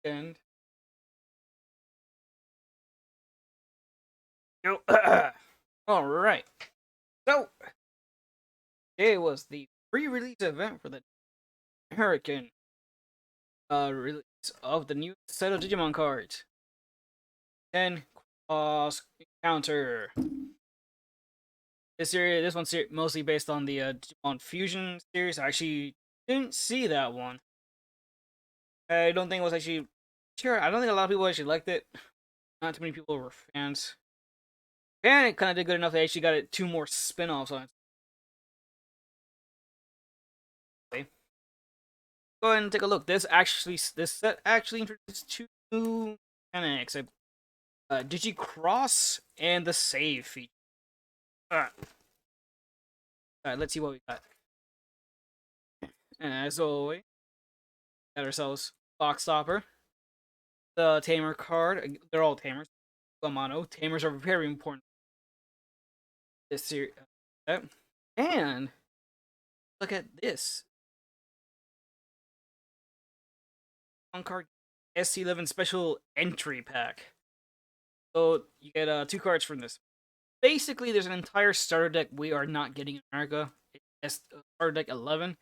And no, all right. So it was the pre-release event for the Hurricane release of the new set of Digimon cards. 10 Xros Encounter. This one's mostly based on the Digimon Fusion series. I actually didn't see that one. I don't think it was actually sure. I don't think a lot of people actually liked it. Not too many people were fans. And it kind of did good enough. They actually got it 2 more spin-offs on it. Go ahead and take a look. This set actually introduced 2 mechanics: Digicross and the save feature. Alright, let's see what we got. And as always, got ourselves Box Stopper, the Tamer card. They're all Tamers. Mono Tamers are very important. This series, and look at this one card SC11 special entry pack. So you get 2 cards from this. Basically, there's an entire starter deck we are not getting in America. It's starter deck 11.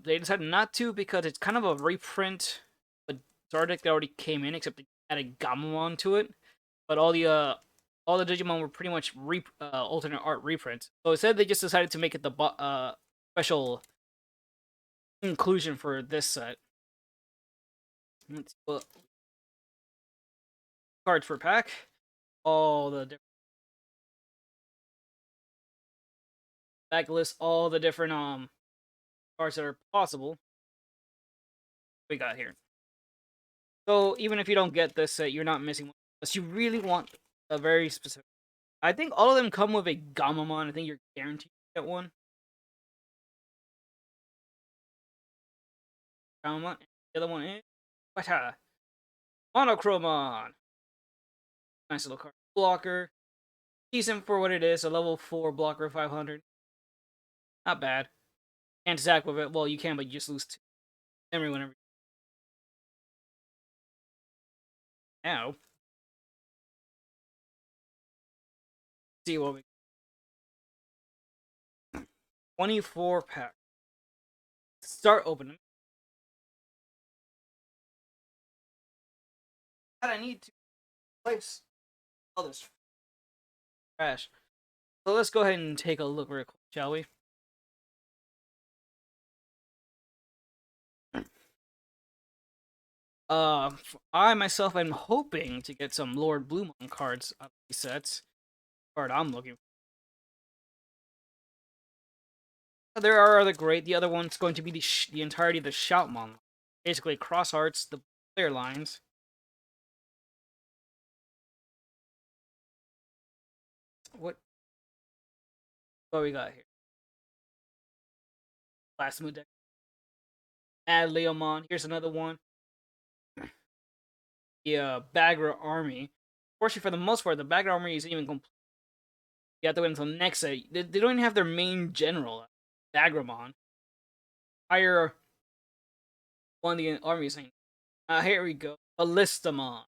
They decided not to because it's kind of a reprint, but starter deck that already came in, except they added Gamamon to it. But all the Digimon were pretty much alternate art reprints. So instead, they just decided to make it the special inclusion for this set. Let's put cards per pack. All the different back lists all the different cards that are possible. We got here. So even if you don't get this set, you're not missing one. Unless you really want a very specific. I think all of them come with a Gamamon. I think you're guaranteed to get one. Gamamon. The other one is Wata. Monochromon. Nice little card. Blocker. Decent for what it is. A level 4 blocker 500. Not bad. Can't attack with it. Well, you can, but you just lose 2. Whenever. Now. See what we 24 pack. Start opening. I need to place all this trash. So let's go ahead and take a look real quick, shall we? I myself am hoping to get some Lord Bluemon cards out of these sets. Card I'm looking for. There are other great. The other one's going to be the entirety of the Shoutmon. Basically, cross arts the player lines. What we got here? Plasma deck. Add Leomon. Here's another one. The Bagra Army. Fortunately, for the most part, the Bagra Army isn't even complete. You have to wait until next set. They don't even have their main general, Bagramon. Hire one of the armies. Here we go. Ballistamon.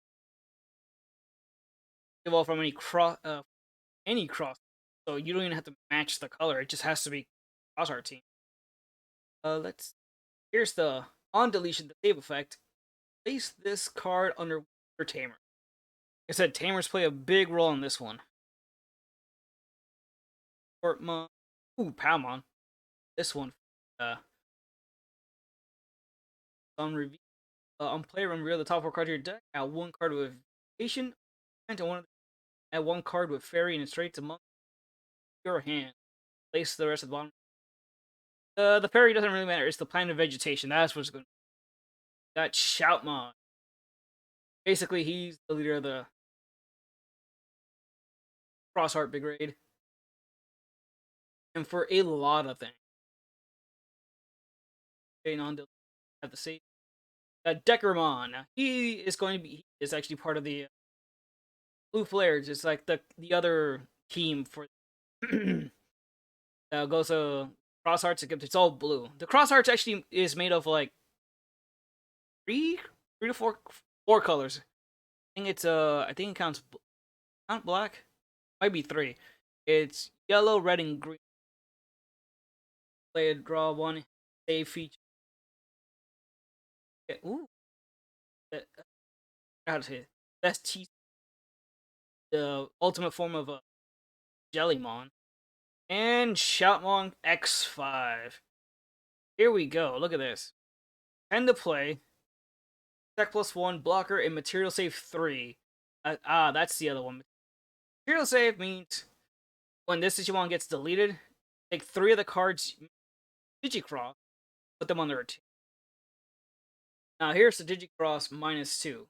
Evolve from any cross. So you don't even have to match the color. It just has to be cross art team. Here's the on deletion the save effect. Place this card under your Tamer. Like I said, Tamers play a big role in this one. Portmon. Ooh, Palmon. This one. On review. On player reveal the top 4 cards of your deck. Add 1 card with Vacation. And add 1 card with Fairy and straight to your hand. Place the rest of the bottom. The Fairy doesn't really matter. It's the plant of vegetation. That's what's going to. Got Shoutmon. Basically, he's the leader of the Cross Heart Brigade. And for a lot of things. Okay, at the same. Deckermon. Now, he is actually part of the Blue Flares. It's like the other team for goes to Cross Hearts, except it's all blue. The Cross Hearts actually is made of like 3 four colors. I think it's I think it counts not black. Might be three. It's yellow, red, and green. Play a draw one, save feature. Yeah, ooh, how to say it? Best cheese, the ultimate form of a Jellymon, and Shoutmon X5. Here we go. Look at this. 10 to play. Tech plus one, blocker, and material save 3. That's the other one. Material save means when this Digimon gets deleted, take 3 of the cards Digicross, put them on their team. Now here's the Digicross -2.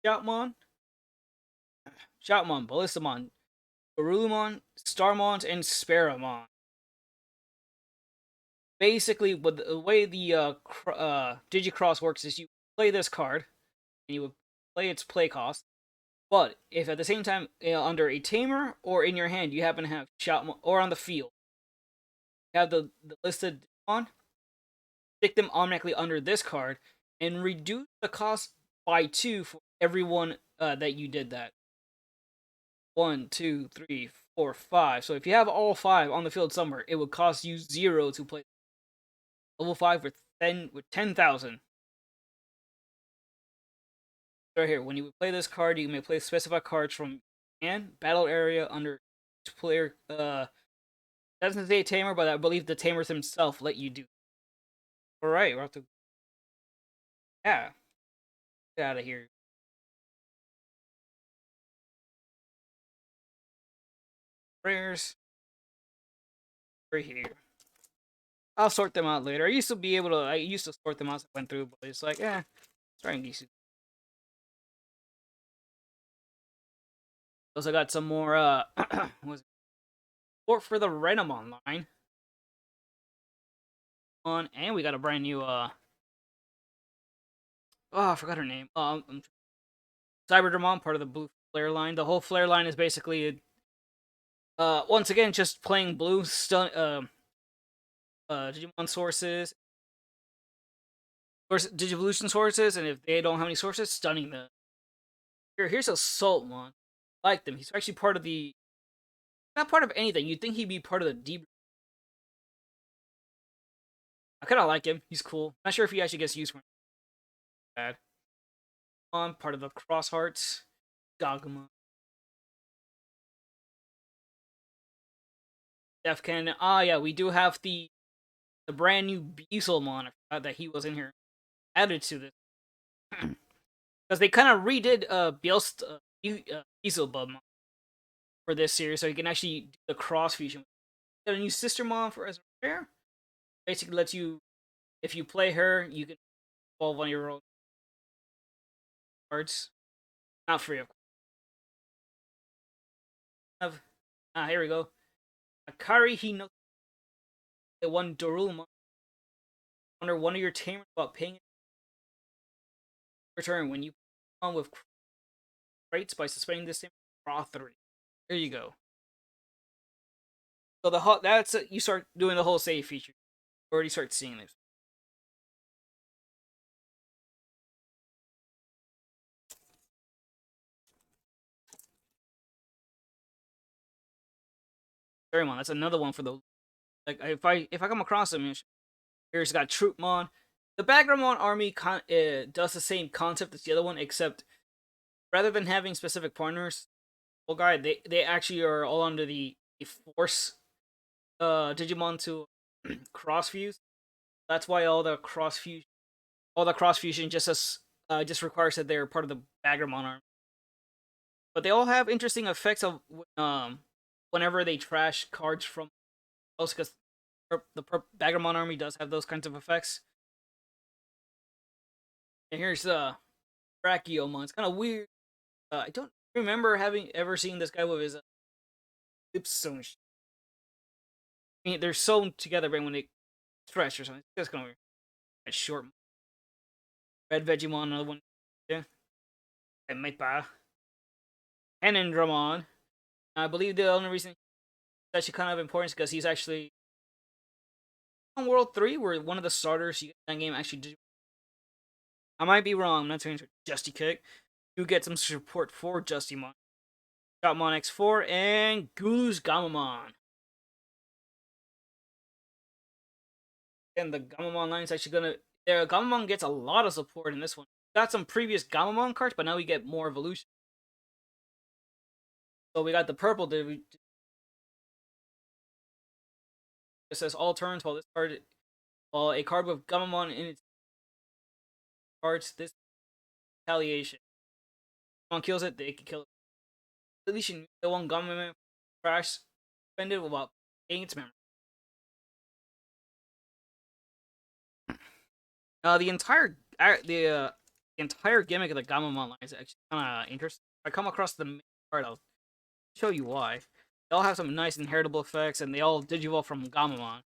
Shoutmon, Ballistamon, Garulumon, Starmon, and Sparamon. Basically, with the way the Digicross works is you play this card, and you would play its play cost. But if at the same time, under a tamer or in your hand, you happen to have Shoutmon, or on the field, you have the listed on, stick them automatically under this card, and reduce the cost by 2 for everyone that you did that. 1, 2, 3, 4, 5. So if you have all 5 on the field somewhere, it would cost you 0 to play level 5 with 10,000. Right here, when you play this card, you may play specified cards from hand, battle area under player. Doesn't say tamer, but I believe the tamers himself let you do. All right, we're have to. Yeah, get out of here. Prayers. Right here. I'll sort them out later. I used to be able to. I used to sort them out as I went through, but it's like, try and get you. Also got some more. Was support for the Renamon line. And we got a brand new. I forgot her name. Cyberdramon, part of the blue flare line. The whole flare line is basically, once again, just playing blue Digimon sources, Digivolution sources, and if they don't have any sources, stunning them. Here's Assaultmon. I like them. He's actually part of the, not part of anything. You'd think he'd be part of the deep. I kind of like him. He's cool. Not sure if he actually gets used for bad. Part of the Cross Hearts. Gagama. Def Cannon. Yeah, we do have the brand new Beezlemon that he was in here added to this because they kind of redid Beelzebub for this series, so you can actually do the cross fusion. Got a new Sistermon for as a rare. Basically, lets you, if you play her, you can evolve on your own cards, not free of course. Here we go. Akari Hino, the one Dorulmon. Under one of your tamers about paying return when you on with crates by suspending this tamer, draw 3. There you go. So that's you start doing the whole save feature. You already start seeing this. Verimon, that's another one for the, like, if I come across them, here's got Troopmon. The Bagramon army does the same concept as the other one, except rather than having specific partners, they actually are all under the force Digimon to cross fuse. That's why all the cross fusion just requires that they're part of the Bagramon army. But they all have interesting effects of whenever they trash cards from also because the Bagramon army does have those kinds of effects. And here's Brachiomon. It's kind of weird. I don't remember having ever seen this guy with his lips sewn. I mean, they're sewn together, but when they stretch or something, it's just kind of weird. It's short. Red Vegemon, another one. Yeah. And Mepa. Henendramon. I believe the only reason it's actually kind of important is because he's actually on World 3, where one of the starters you get in that game actually did I might be wrong. I'm not saying Justy Kick. You get some support for Justymon. Shopmon X4 and Gulu's Gamamon. And the Gamamon line is actually gonna. Gamamon gets a lot of support in this one. Got some previous Gamamon cards, but now we get more evolution. So we got the purple. It says all turns while this card, while a card with Gamamon in its cards, this retaliation. If someone kills it, they can kill it. Deletion. The one Gamamon crash suspended without paying its memory. The entire gimmick of the Gamamon line is actually kind of interesting. If I come across the main card, I'll show you why. They all have some nice inheritable effects, and they all digivolve from Gamamon.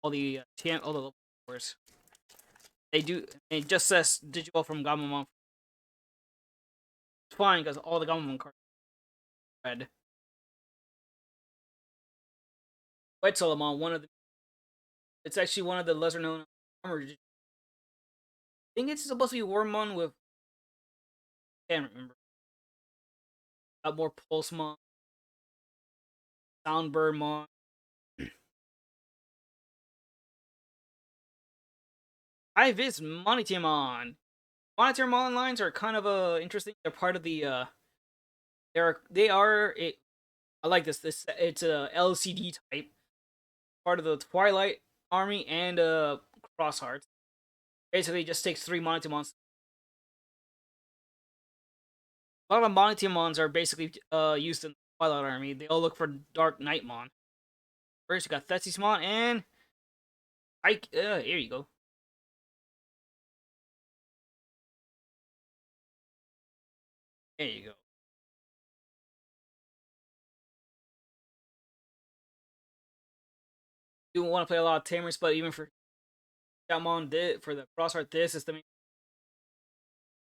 All the levels. They do. It just says digivolve from Gamamon. It's fine because all the Gamamon cards are red. White Solomon, it's actually one of the lesser known armor. I think it's supposed to be Wormmon with. Can't remember. Got more Pulsemon, Soundbirdmon. Ivis Monitimon. Monitormon lines are kind of interesting. They're part of the I like this. It's a LCD type, part of the Twilight Army and Crossheart. Basically, it just takes 3 Monitimons. A lot of Monitimons are basically used in the Twilight Army. They all look for Dark Nightmon. First, you got Thessismon and Ike. Here you go. There you go. You want to play a lot of Tamers, but even for Shamon, for the Crossheart, this is the main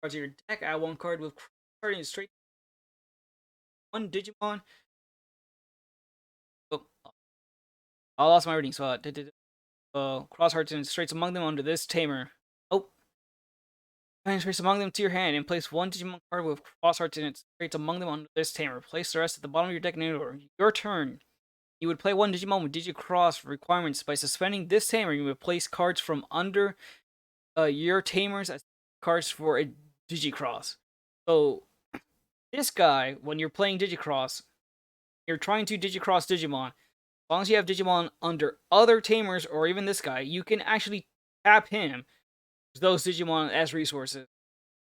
cards of your deck. Add one card with Crossheart and straight one Digimon. Oh, I lost my reading spot. Crosshearts and straights among them under this tamer. Oh, and straights among them to your hand and place one Digimon card with Crosshearts in its straights among them under this tamer. Place the rest at the bottom of your deck in order. Your turn. You would play one Digimon with Digicross requirements. By suspending this tamer, you would place cards from under your tamers as cards for a Digicross. So this guy, when you're playing Digicross, you're trying to Digicross Digimon. As long as you have Digimon under other tamers, or even this guy, you can actually tap him, those Digimon as resources,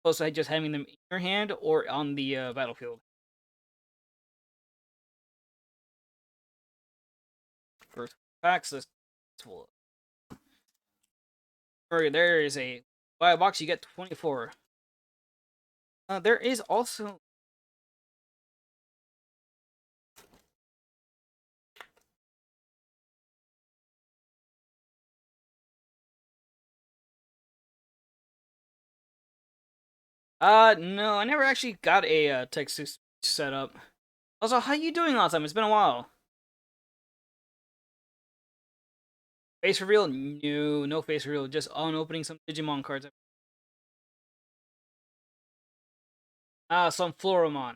opposed to just having them in your hand or on the battlefield. First packs, there is a buy a box, you get 24. There is also no, I never actually got a text to set up. Also, how you doing last time? It's been a while. Face reveal? No, no face reveal. Just on opening some Digimon cards. Some Floramon.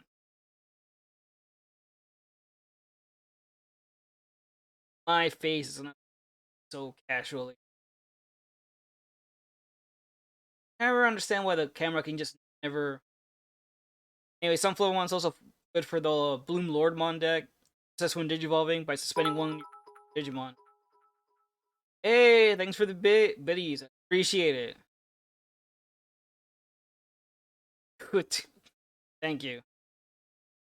My face is not so casually. I never understand why the camera can just never. Anyway, some Floramon's also good for the Bloom Lordmon deck. Access when Digivolving by suspending one Digimon. Hey, thanks for the biddies. Appreciate it. Good. Thank you.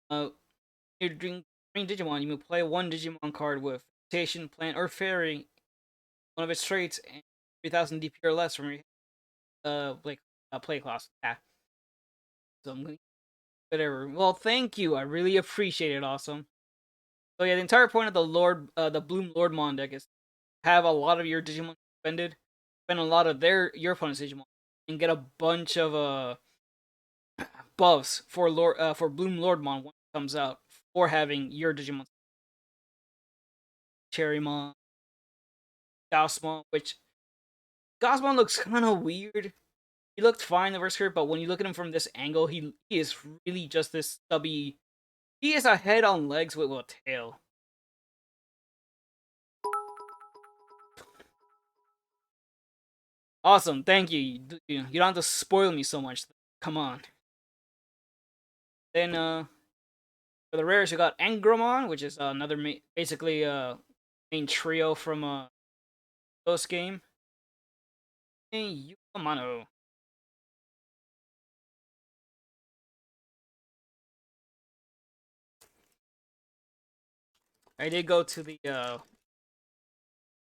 You're doing Digimon. You may play one Digimon card with Station, Plant, or Fairy, one of its traits, and 3000 DP or less from your play class. Yeah. So I'm gonna whatever. Well, thank you. I really appreciate it. Awesome. So yeah, the entire point of the Bloom Lordmon deck is have a lot of your Digimon suspended, spend a lot of your opponent's Digimon, and get a bunch of buffs for Bloom Lordmon when it comes out for having your Digimon. Cherrymon, Gaussmon, which Gaussmon looks kind of weird. he looked fine in the first card, but when you look at him from this angle, he is really just this stubby. He is a head on legs with a tail. Awesome, thank you. You don't have to spoil me so much. Come on. Then for the rares, you got Angromon, which is another basically main trio from Ghost game. And Yukamano. I did go to the I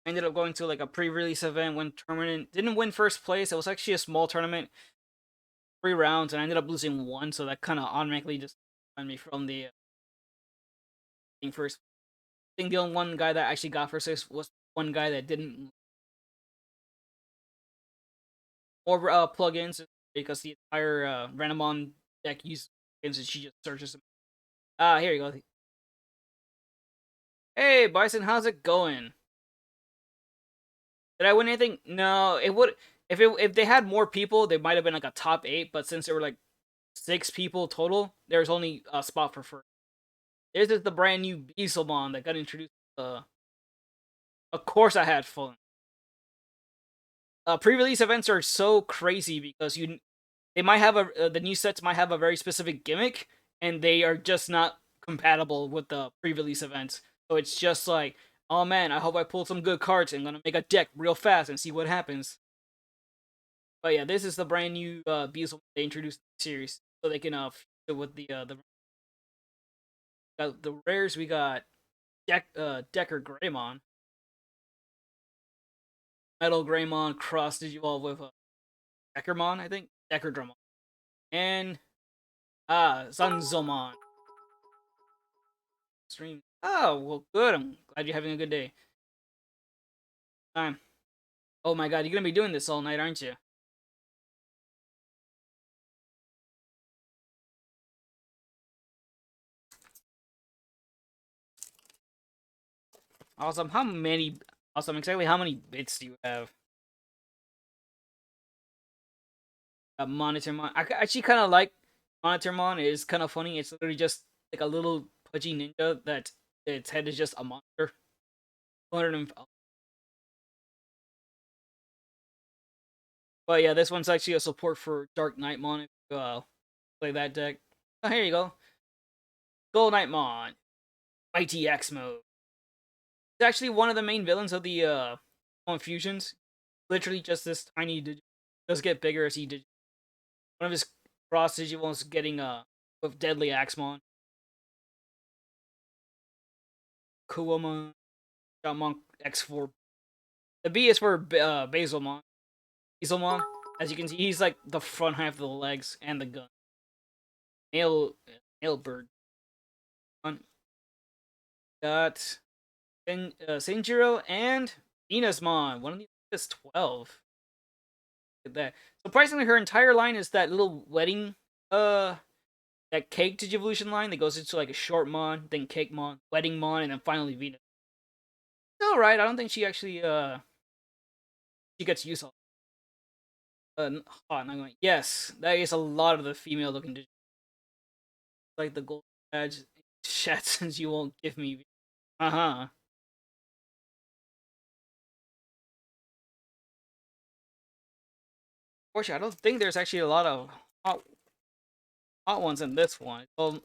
ended up going to like a pre-release event, went tournament, didn't win first place. It was actually a small tournament, 3 rounds, and I ended up losing one, so that kind of automatically just won me from the first. I think the only one guy that actually got first place was one guy that didn't. More plugins because the entire Randomon deck uses plugins and she just searches them. Here you go. Hey, Bison, how's it going? Did I win anything? No, it would. If they had more people, they might have been like a top 8. But since there were like 6 people total, there's only a spot for first. This is the brand new Beelzebub that got introduced. Of course, I had fun. Pre-release events are so crazy because they might have the new sets might have a very specific gimmick, and they are just not compatible with the pre-release events. So it's just like, oh man, I hope I pull some good cards. I'm gonna make a deck real fast and see what happens. But yeah, this is the brand new Beelzebub they introduced in the series, so they can fit with the rares. We got Decker Greymon, Metal Greymon, Cross Digivolve with Deckermon, I think Decker Drummon, and Zanzomon. Stream. Oh well, good. I'm glad you're having a good day. Oh my god, you're gonna be doing this all night, aren't you? Awesome. How many? Awesome. Exactly how many bits do you have? Monitor Mon. I actually kind of like Monitor Mon. It is kind of funny. It's literally just like a little pudgy ninja that its head is just a monster. 200. But yeah, this one's actually a support for Dark Knight Mon. If you play that deck. Oh, here you go. Gold Knight Mon. Mighty X mode. It's actually one of the main villains of the Fusions. Literally just this tiny does get bigger as he did. One of his cross Digimons getting with Deadly Axemon. Kuwamon, Shamon X4. The B is for Basilmon. Basilmon. As you can see, he's like the front half of the legs and the gun. Nail bird. Got Senjiro and Venusmon. One of these is 12. Look at that. Surprisingly, her entire line is that little wedding that cake Digivolution line that goes into like a short mon, then cake mon, wedding mon, and then finally Venus. All right, I don't think she actually she gets used. Hot. And I'm going. Yes, that is a lot of the female looking Digi. Like the gold badge. Chat since you won't give me. Uh huh. Fortunately, I don't think there's actually a lot of hot ones in this one. Well,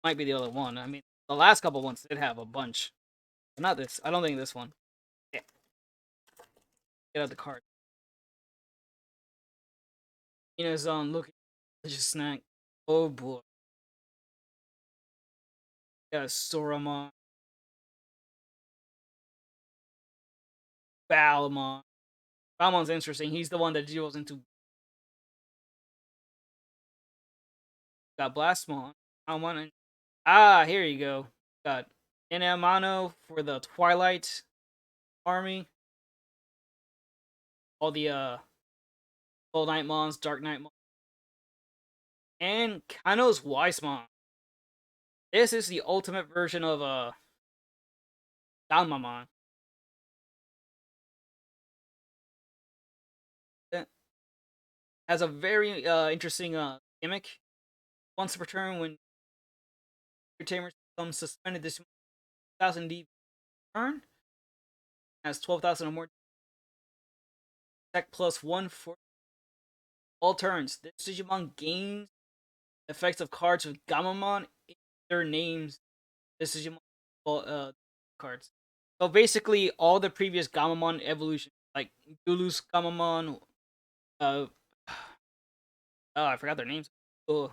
might be the other one. I mean, the last couple ones did have a bunch. But not this. I don't think this one. Yeah. Get out the card. Ina's on looking. Just snack. Oh boy. Got Soramon. Balmon. Balmon's interesting. He's the one that deals into. Got Blastmon. Balmon. Here you go. Got Inamano for the Twilight Army. All the Gold Knight Mons, Dark Knight Mons. And Kano's Weissmon. This is the ultimate version of Dalmamon. Has a very interesting gimmick. Once per turn, when your tamer becomes suspended, this 1,000 D turn has 12,000 or more attack plus one for all turns. This Digimon gains effects of cards with Gamamon in their names. This Digimon cards. So basically, all the previous Gamamon evolutions, like Dulu's Gamamon, uh, oh, I forgot their names. Oh,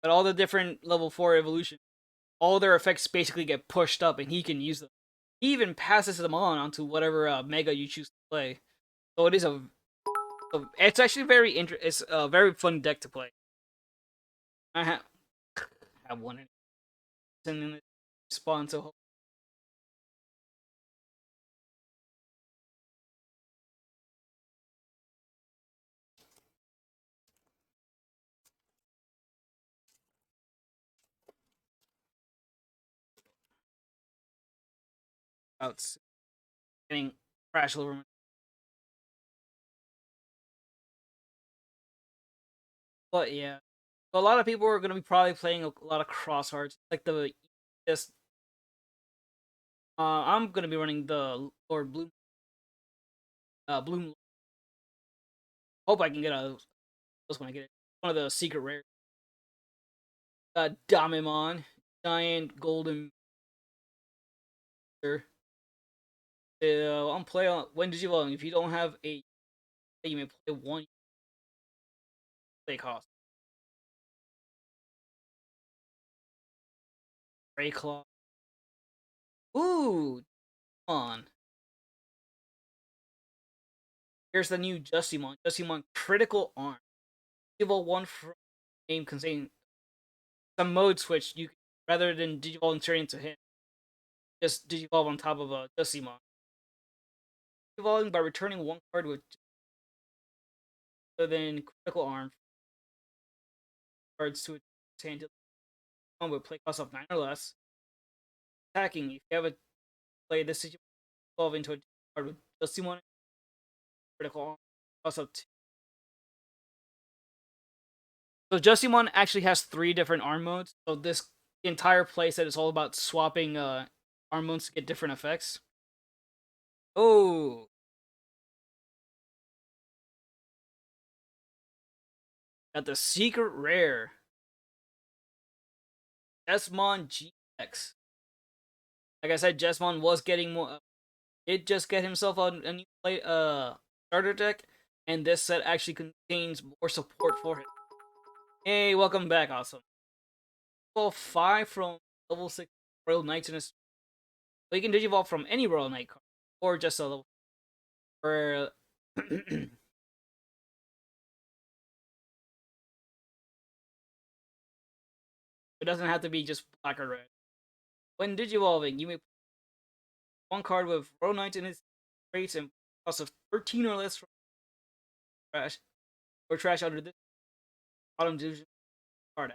but all the different level 4 evolutions, all their effects basically get pushed up, and he can use them. He even passes them on onto whatever Mega you choose to play. So it is it's actually it's a very fun deck to play. I have one in the spawn, so out getting crash over. But yeah, so a lot of people are going to be probably playing a lot of cross hearts, like the just. I'm going to be running the Lord Bloom. Bloom. Hope I can get a those when I get it. One of the secret rare. Damimon, giant golden. I'm playing when did you well, if you don't have a you may play one play cost. Ray Claw. Ooh, come on. Here's the new Justimon. Justimon Critical Arm. Digivolve one from name containing some mode switch. You rather than Digivolve straight into him, just Digivolve on top of a Justimon. Digivolving by returning one card with other than Critical Arm cards to its hand with play cost of 9 or less. Attacking. If you have a play this Digivolve into a card with Justimon Critical Arm cost of 2. So Justimon actually has 3 different arm modes. So this entire playset is all about swapping arm modes to get different effects. Oh, got the secret rare Jesmon GX. Like I said, Jesmon was getting more. Did just get himself a new starter deck, and this set actually contains more support for him. Hey, welcome back, awesome. Level 5 from level 6 Royal Knights in his. So you can digivolve from any Royal Knight card, or just a level. Or it doesn't have to be just black or red. When digivolving, you may play one card with Royal Knights in its traits and cost of 13 or less from trash under this bottom division card.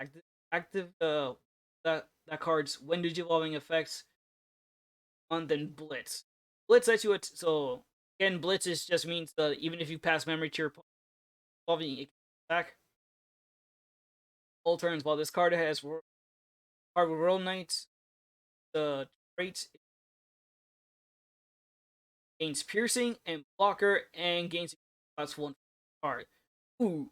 Active that card's when digivolving effects on then blitz. Blitz lets you so again blitz is just means that even if you pass memory to your evolving attack all turns. While this card has card with Royal Knights, the traits gains piercing and blocker and gains plus 1 card. Ooh,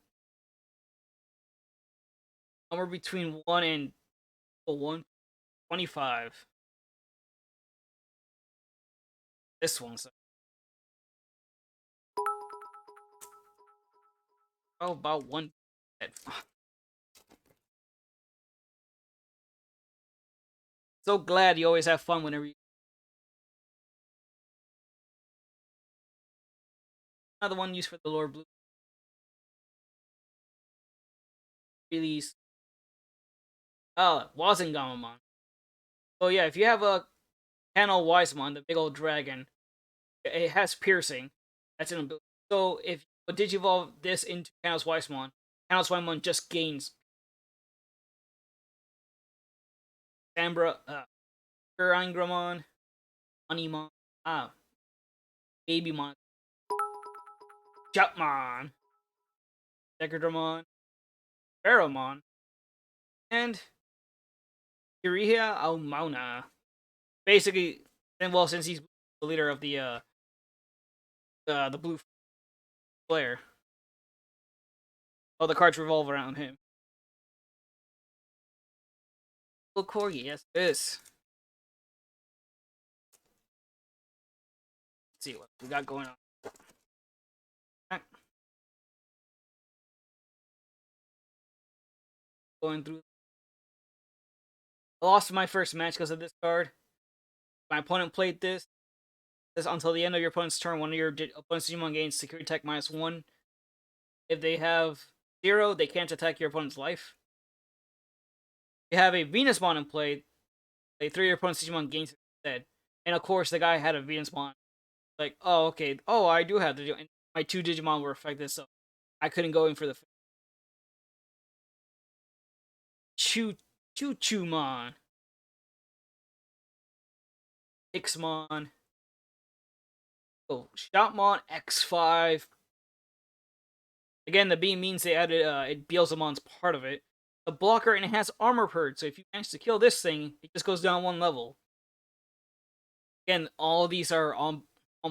somewhere between 1 and 125. This one's how about one. So glad you always have fun whenever you. Another one used for the Lord Blue release. Wazengamamon. So yeah, if you have a Panel Wisemon, the big old dragon, it has piercing. That's an ability. So if you digivolve this into Panel's Wisemon just gains Sambra, Angramon, Onimon, Babymon, Jutmon. Decadramon, Pheromon, and Kirihia Almauna. Basically, and well, since he's the leader of the blue player, all the cards revolve around him. Little Corgi, yes, this. Let's see what we got going on. Going through. I lost my first match because of this card. My opponent played this. Says until the end of your opponent's turn, one of your opponent's Digimon gains security attack -1. If they have 0, they can't attack your opponent's life. If you have a Venusmon in play, 3 of your opponent's Digimon gains instead. And of course, the guy had a Venusmon. Like, oh, okay. Oh, I do have the. And my 2 Digimon were affected, so I couldn't go in for the Choo-Choo-Mon. Ixmon. Oh, Shoutmon X5. Again, the B means they added it Beelzemon's part of it. The blocker and it has armor purge, so if you manage to kill this thing, it just goes down 1 level. Again, all of these are on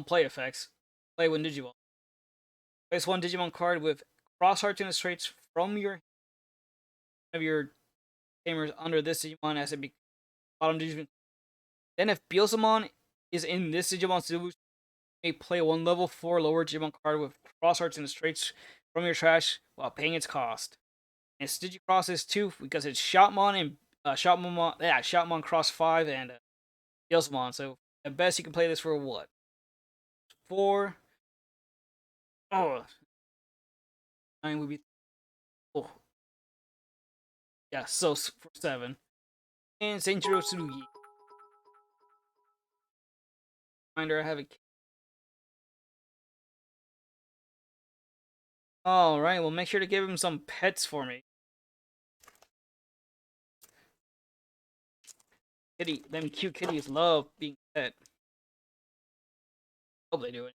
play effects. Play when Digimon. Place 1 Digimon card with cross hearts and its traits from your of your tamers under this Digimon as it bottom Digimon. Then if Beelzemon is in this Digimon's solution, you may play 1 level 4 lower Digimon card with cross hearts and its traits from your trash while paying its cost. And it's Digicross is 2 because it's Shoutmon and Shoutmon Cross 5 and Beelzemon. So at best you can play this for what? 4. Oh, 9 would be. Oh, yeah. So for 7 and Senjiro Tsurugi. Reminder: I have a. All right. Well, make sure to give him some pets for me. Kitty, them cute kitties love being pet. Hope they do it.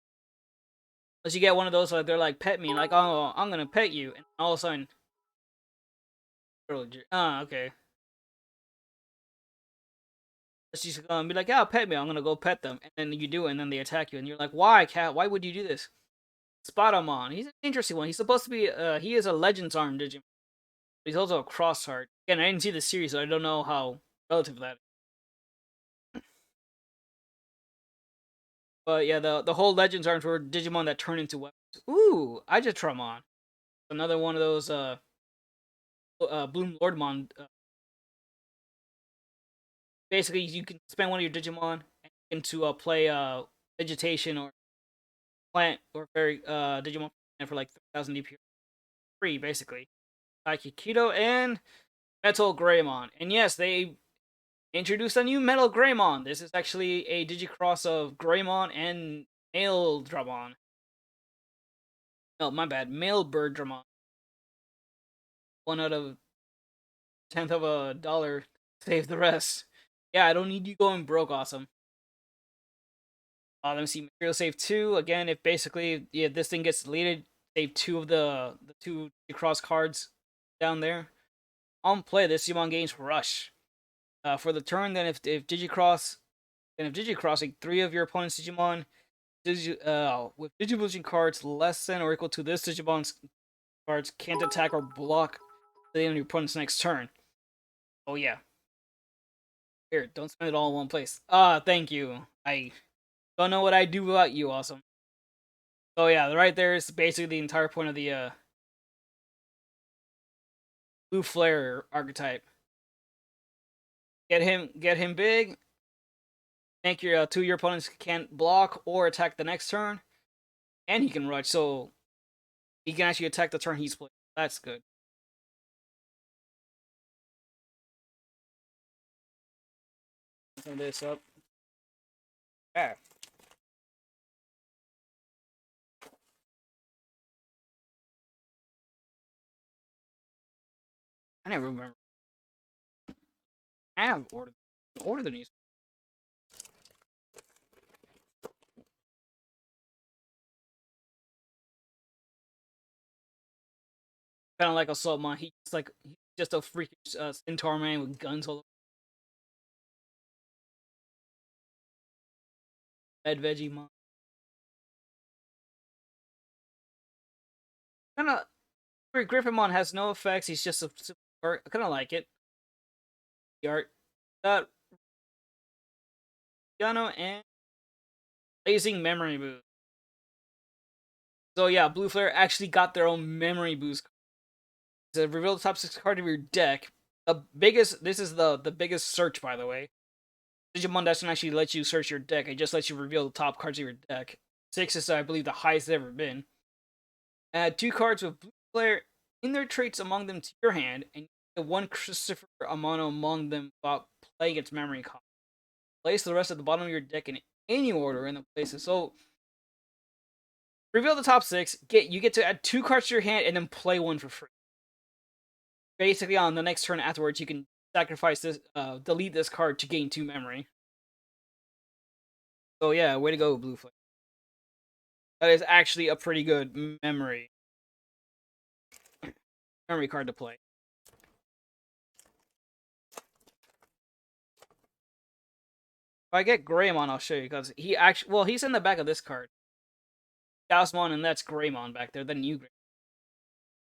Unless you get one of those, like they're like pet me, like oh I'm gonna pet you, and all of a sudden, okay. She's gonna be like, yeah, pet me. I'm gonna go pet them, and then you do it, and then they attack you, and you're like, why, cat? Why would you do this? Spotamon. He's an interesting one. He's supposed to be. He is a Legends Arm Digimon. But he's also a Cross Heart. Again, I didn't see the series, so I don't know how relative that is. But yeah, the whole Legends Arms were Digimon that turn into weapons. Ooh, Ajetramon. Another one of those Bloom Lordmon. Basically, you can spend one of your Digimon into play vegetation or plant or fairy Digimon for like 3,000 DP free, basically. Aikikito and Metal Greymon. And yes, they introduced a new Metal Greymon. This is actually a Digicross of Greymon and Male Dramon. No, my bad. Male Bird Dramon. 1 out of 10th of a dollar. Save the rest. Yeah, I don't need you going broke, awesome. Let me see. Material save 2. Again, if basically this thing gets deleted, save 2 of the 2 Digicross cards down there. On play, this Digimon gains Rush. For the turn, then if Digicross, like 3 of your opponent's Digimon with Digivolution cards less than or equal to this Digimon's cards can't attack or block the end of your opponent's next turn. Oh yeah. Here, don't spend it all in one place. Thank you. I don't know what I do without you, awesome. So yeah, right there is basically the entire point of the blue flare archetype. Get him big. Make your 2 of your opponents can't block or attack the next turn, and he can rush, so he can actually attack the turn he's playing. That's good. Turn this up. Yeah. I never remember. I have ordered these. kind of like Assaultmon. He's just a freaking centaur man with guns all over. Red Vegemon. Kind of. Griffinmon has no effects. He's just a I kind of like it. The art. Got Piano and Blazing Memory Boost. So yeah, Blue Flare actually got their own Memory Boost. To reveal the top 6 card of your deck. This is the biggest search, by the way. Digimon doesn't actually let you search your deck. It just lets you reveal the top cards of your deck. 6 is, I believe, the highest it's ever been. Add 2 cards with Blue Flare in their traits among them to your hand, and you one Christopher Amano among them without playing its memory cost. Place the rest at the bottom of your deck in any order in the places. So, reveal the top 6. You get to add 2 cards to your hand and then play one for free. Basically, on the next turn afterwards, you can sacrifice this, delete this card to gain 2 memory. So yeah, way to go, Blue Flare. That is actually a pretty good memory card to play. If I get Greymon, I'll show you, because he's in the back of this card. Chaosmon, and that's Greymon back there, the new Greymon.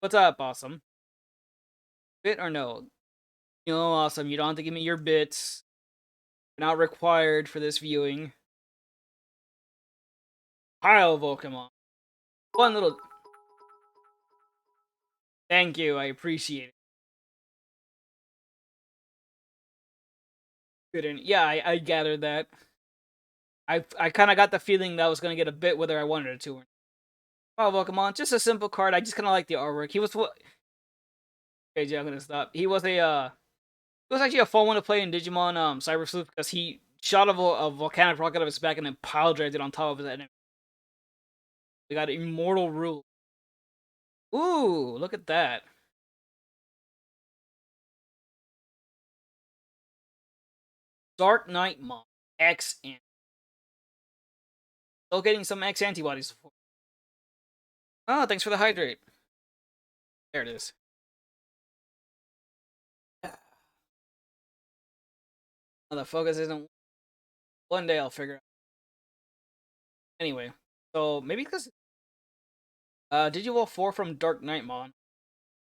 What's up, Awesome? Bit or no? No, Awesome, you don't have to give me your bits. They're not required for this viewing. Pile Pokemon. One little... Thank you, I appreciate it. Good. Yeah, I gathered that. I kind of got the feeling that I was going to get a bit whether I wanted it to. Oh, Pokemon, just a simple card. I just kind of like the artwork. He was what? Okay, yeah, I'm gonna stop. He was actually a fun one to play in Digimon Cyber Sleuth because he shot a volcanic rock out of his back and then pile dragged it on top of his enemy. We got Immortal Rule. Ooh, look at that. Dark Knightmon X and still getting some X antibodies. Oh, thanks for the hydrate. There it is. Oh, the focus isn't. One day I'll figure out. Anyway, so maybe because Digivolve 4 from Dark Knightmon,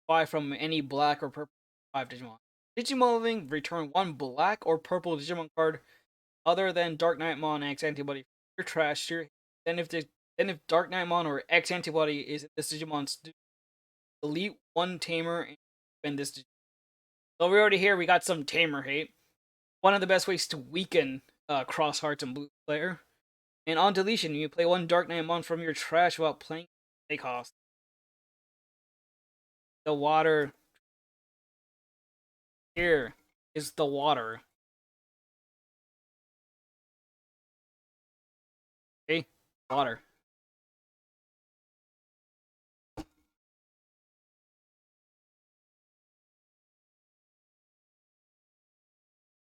5 from any black or purple 5 Digimon. Digimon return 1 black or purple Digimon card other than Dark Knightmon X antibody. Your trash. Then if Dark Knightmon or X antibody is in this Digimon's, delete 1 tamer and spend this Digimon. So we already here we got some tamer hate. One of the best ways to weaken Cross Hearts and Blue Player. And on deletion, you play 1 Dark Knightmon from your trash without playing they cost. The water. Here is the water. Okay? Water.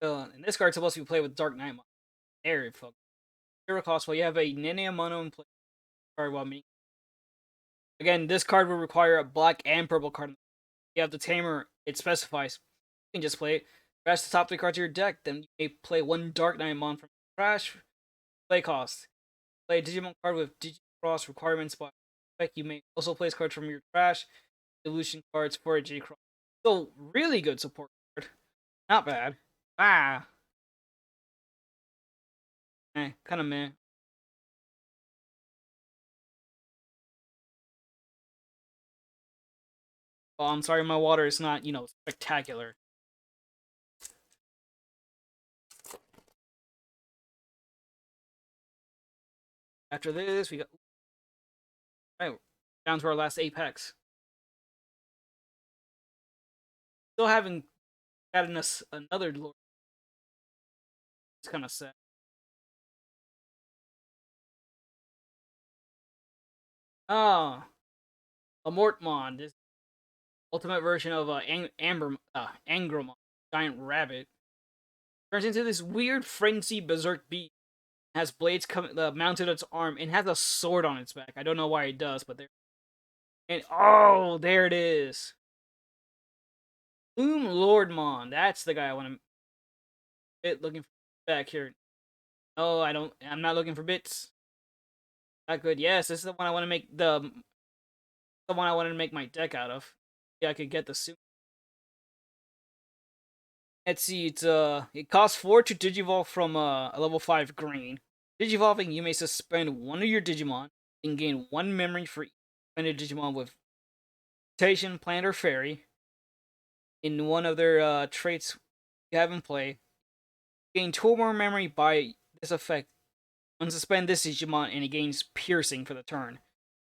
So, and this card's supposed to be played with Dark Knightmon. There, folks. Zero cost. Well, you have a Nene Mono in play card while me. Again, this card will require a black and purple card. You have the Tamer, it specifies. You can just play it. Trash the top 3 cards of your deck, then you may play 1 Dark Knightmon from trash. Play cost. Play a Digimon card with Digicross requirements by effect. You may also place cards from your trash. Evolution cards for a Digicross. So, really good support card. Not bad. Ah. Kind of meh. Well, I'm sorry, my water is not, spectacular. After this, we got... Alright, down to our last Apex. Still haven't gotten us another Lord. It's kind of sad. Oh, Amortmon, this ultimate version of Angramon, giant rabbit, turns into this weird frenzy berserk beast. Has blades mounted on its arm and has a sword on its back. I don't know why it does, but there. And oh, there it is. Bloom Lordmon. That's the guy I want to bit looking for back here. Oh, I don't. I'm not looking for bits. Not good. Yes, this is the one I want to make the one I wanted to make my deck out of. Yeah, I could get the suit. Let's see. It costs 4 to digivolve from a level 5 green. Digivolving, you may suspend one of your Digimon and gain 1 memory for each suspended Digimon with Mutation, Plant, or Fairy. In one of their traits you have in play, gain 2 more memory by this effect. Unsuspend this Digimon and it gains Piercing for the turn.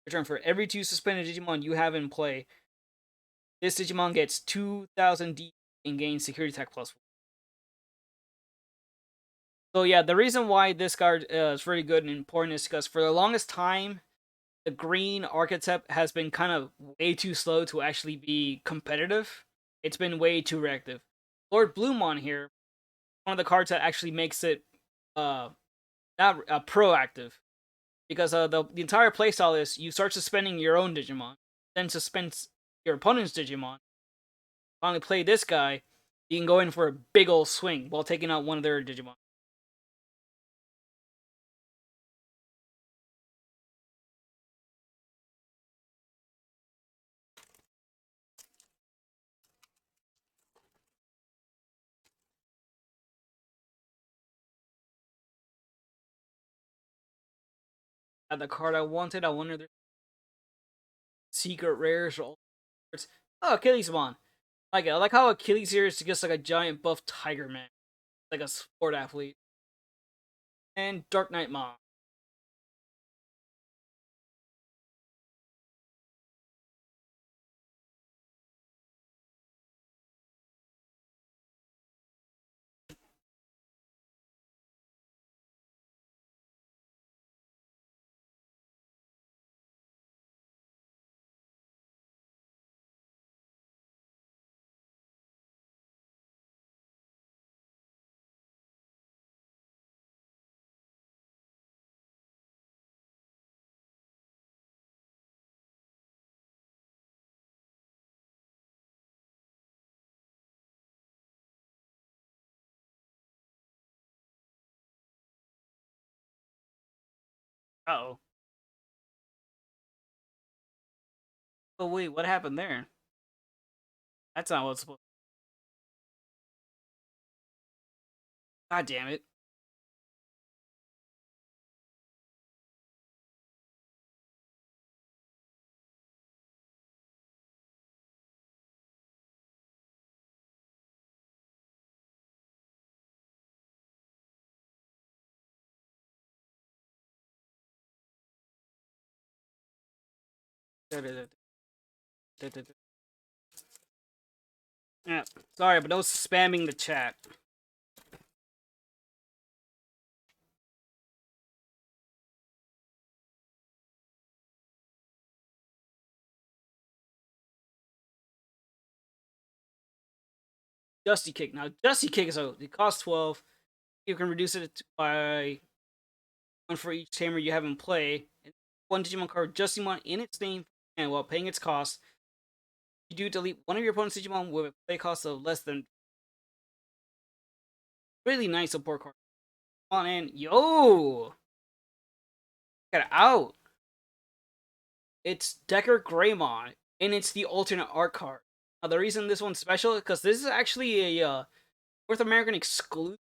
Return for every 2 suspended Digimon you have in play. This Digimon gets 2,000 D and gains Security Attack +1. So yeah, the reason why this card is really good and important is because for the longest time, the green archetype has been kind of way too slow to actually be competitive. It's been way too reactive. Lord Bloomon here, one of the cards that actually makes it not proactive, because the entire playstyle is you start suspending your own Digimon, then suspend your opponent's Digimon. Finally, play this guy. You can go in for a big old swing while taking out one of their Digimon. At the card I wanted, I wonder there's secret rares or all sorts. Oh, Achilles Mon. I like how Achilles here is just like a giant buff tiger man, like a sport athlete. And Dark Knight Mom. Uh-oh. Oh wait, what happened there? That's not what's supposed. God damn it! Yeah, sorry, but no spamming the chat. Dusty Kick. Now, Dusty Kick is it costs 12. You can reduce it by 1 for each tamer you have in play. And 1 Digimon card, Justymon, in its name, and while paying its cost, you do delete one of your opponent's Digimon with a play cost of less than. Really nice support card. Come on in. Yo! Get it out! It's Decker Greymon, and it's the alternate art card. Now, the reason this one's special is because this is actually a North American exclusive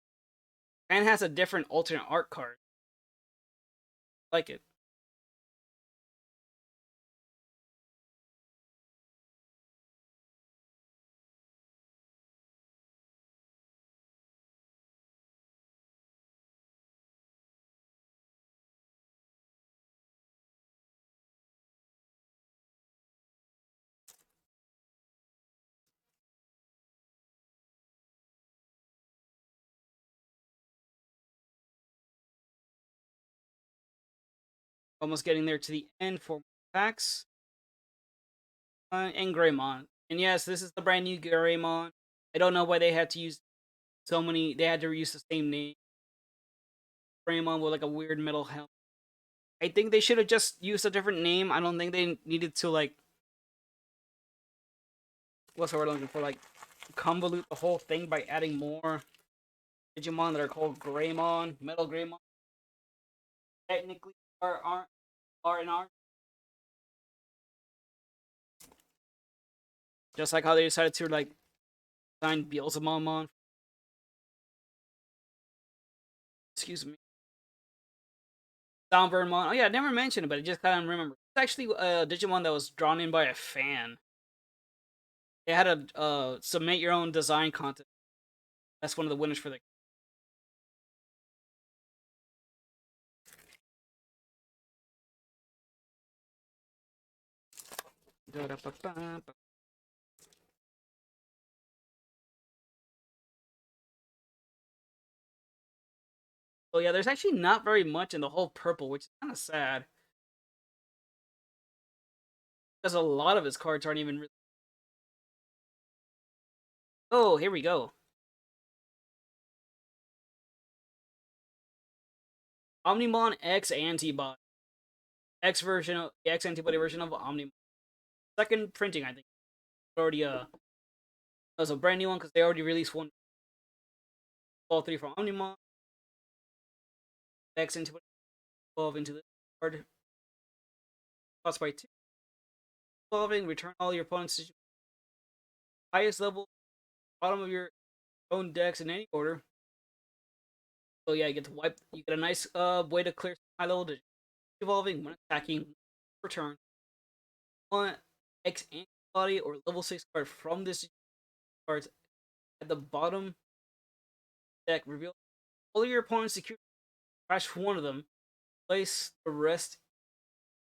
and has a different alternate art card. I like it. Almost getting there to the end for packs. And Greymon. And yes, this is the brand new Greymon. I don't know why they had to use so many. They had to reuse the same name. Greymon with like a weird metal helmet. I think they should have just used a different name. I don't think they needed to like. What's the word I'm looking for? Like convolute the whole thing by adding more Digimon that are called Greymon, Metal Greymon. Technically, are in art. Just like how they decided to like design Beelzebubmon. Excuse me. Downburnmon. Oh yeah, I never mentioned it, but I just kind of remember. It's actually a Digimon that was drawn in by a fan. They had a submit your own design contest. That's one of the winners for the. So yeah, there's actually not very much in the whole purple, which is kind of sad. Because a lot of his cards aren't even. Oh, here we go. Omnimon X Antibody. X version of the X Antibody version of Omnimon. Second printing, I think. Already was a brand new one because they already released one. All three from Omnimon. X Antibody evolve into this card. Cost by 2. Evolving, return all your opponent's highest level, bottom of your own decks in any order. So yeah, you get to wipe. You get a nice way to clear high level digits. Evolving when attacking, return one X antibody or level 6 card from this cards at the bottom deck. Reveal all your opponent's security. Crash one of them. Place the rest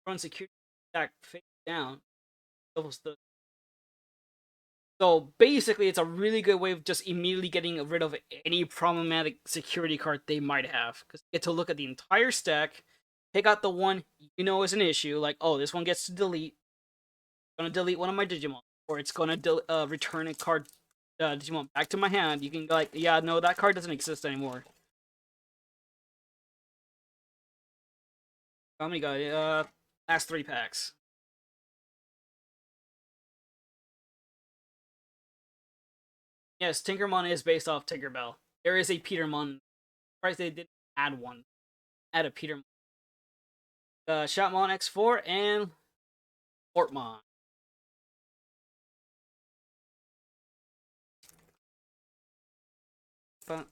front security stack face down. Doubles the. So basically, it's a really good way of just immediately getting rid of any problematic security card they might have. Because you get to look at the entire stack, pick out the one you know is an issue, like, oh, this one gets to delete. I'm gonna delete one of my Digimon, or it's gonna return a card Digimon back to my hand. You can go like, yeah, no, that card doesn't exist anymore. How many got? Last 3 packs. Yes, Tinkermon is based off Tinkerbell. There is a Petermon. Surprised they didn't add one. Add a Petermon. Shotmon X4 and Portmon. But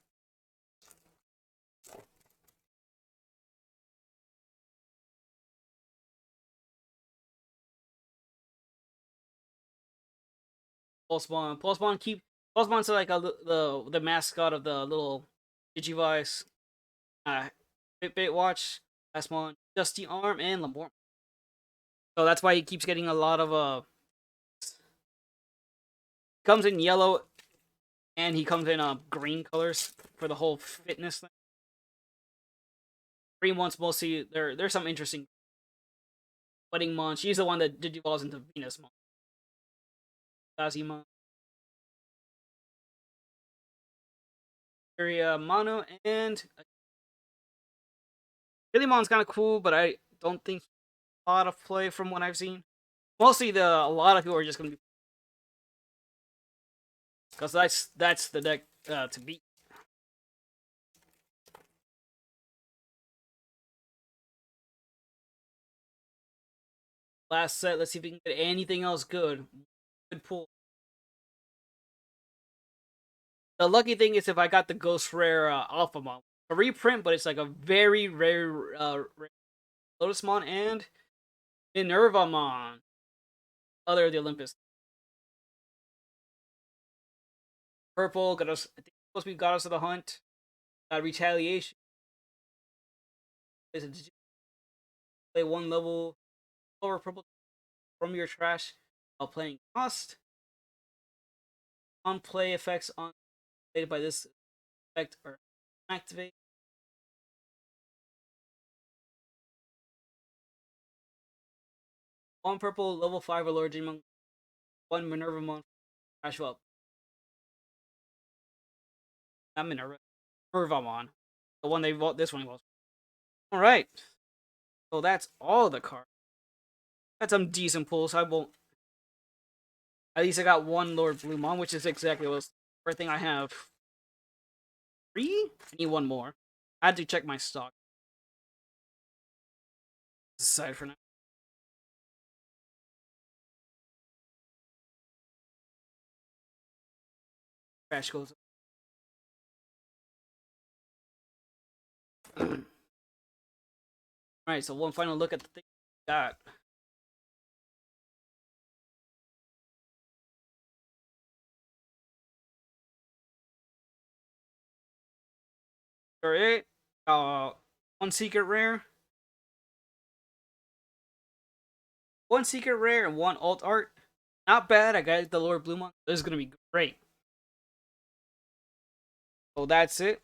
Pulsebon's like the mascot of the little Digivice. Fitbit watch. Last one, Dusty Arm and Lamborn. So that's why he keeps getting a lot of comes in yellow and he comes in green colors for the whole fitness thing. Green ones mostly there's some interesting Wedding Mon. She's the one that digivolves into Venus Mon. Kazima. Mono and Mon's kind of cool, but I don't think a lot of play from what I've seen. Mostly a lot of people are just gonna be because that's the deck to beat. Last set, let's see if we can get anything else good. Good pull. The lucky thing is if I got the Ghost Rare Alpha Mon. A reprint, but it's like a very rare Lotusmon and Minervamon. Other the Olympus. Purple, got us I think supposed to be Goddess of the Hunt. Retaliation. Play one level over purple from your trash while playing cost. On play effects on created by this effect are activate. One purple level 5 Allure Digimon, one Minerva Mon trash well. Not Minerva. Minervamon. The one they vote this one was. Alright. So that's all the cards. That's some decent pulls. At least I got one Lord Bluemon, which is exactly what everything I have. 3? I need one more. I had to check my stock. Aside for now. Trash goes. Alright, so one final look at the thing we got. Alright. One secret rare. One secret rare and one alt art. Not bad. I got the Lord Bluemon. This is gonna be great. So that's it.